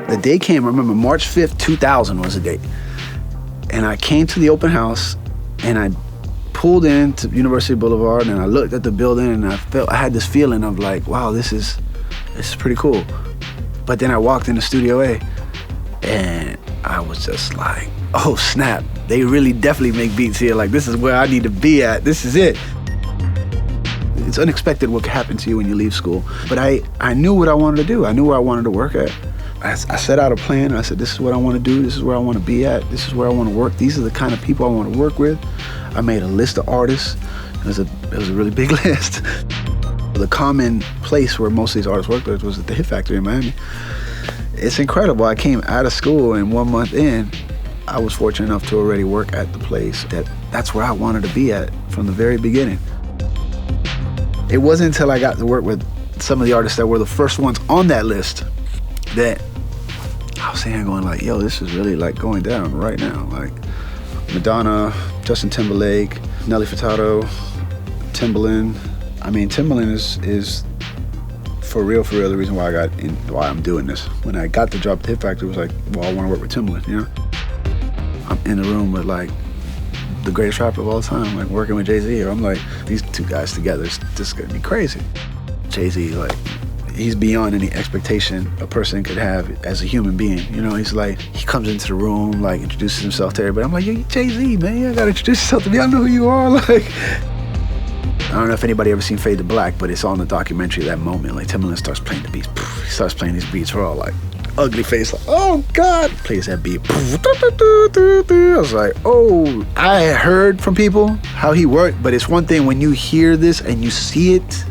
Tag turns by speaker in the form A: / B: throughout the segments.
A: The day came, I remember March 5th, 2000 was the date. And I came to the open house and I pulled into University Boulevard and I looked at the building and I had this feeling of like, wow, this is pretty cool. But then I walked into Studio A and I was just like, oh snap, they really definitely make beats here. Like, this is where I need to be at. This is it. It's unexpected what can happen to you when you leave school. But I knew what I wanted to do. I knew where I wanted to work at. I set out a plan. I said, this is what I want to do. This is where I want to be at. This is where I want to work. These are the kind of people I want to work with. I made a list of artists. It was a really big list. The common place where most of these artists worked with was at the Hit Factory in Miami. It's incredible. I came out of school and 1 month in, I was fortunate enough to already work at the place that's where I wanted to be at from the very beginning. It wasn't until I got to work with some of the artists that were the first ones on that list that I was saying, going like, yo, this is really like going down right now. Like Madonna, Justin Timberlake, Nelly Furtado, Timbaland. I mean, Timbaland is for real the reason why why I'm doing this. When I got the job at Hit Factory, it was like, well, I want to work with Timbaland, you know? I'm in the room with like the greatest rapper of all time, like working with Jay-Z, or I'm like, these two guys together, it's just gonna be crazy. Jay-Z, like, he's beyond any expectation a person could have as a human being. You know, he's like, he comes into the room, like introduces himself to everybody. I'm like, yo, you Jay-Z, man, you gotta introduce yourself to me. I know who you are. Like, I don't know if anybody ever seen Fade to Black, but it's on the documentary, that moment. Like, Timbaland starts playing the beats. He starts playing these beats. We're all like, ugly face, like, oh God. Plays that beat. I was like, oh, I heard from people how he worked, but it's one thing when you hear this and you see it,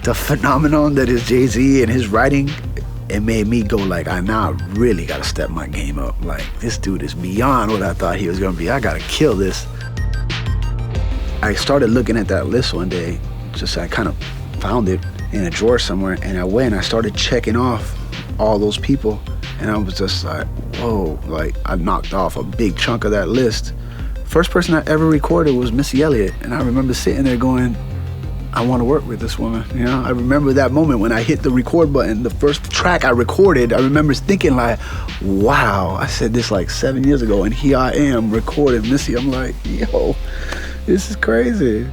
A: the phenomenon that is Jay-Z and his writing, it made me go like, now I really gotta step my game up. Like, this dude is beyond what I thought he was gonna be. I gotta kill this. I started looking at that list one day, I kind of found it in a drawer somewhere, and I went and I started checking off all those people, and I was just like, whoa, like I knocked off a big chunk of that list. First person I ever recorded was Missy Elliott, and I remember sitting there going, I want to work with this woman, you know? I remember that moment when I hit the record button, the first track I recorded, I remember thinking like, wow, I said this like 7 years ago, and here I am recording Missy. I'm like, yo, this is crazy.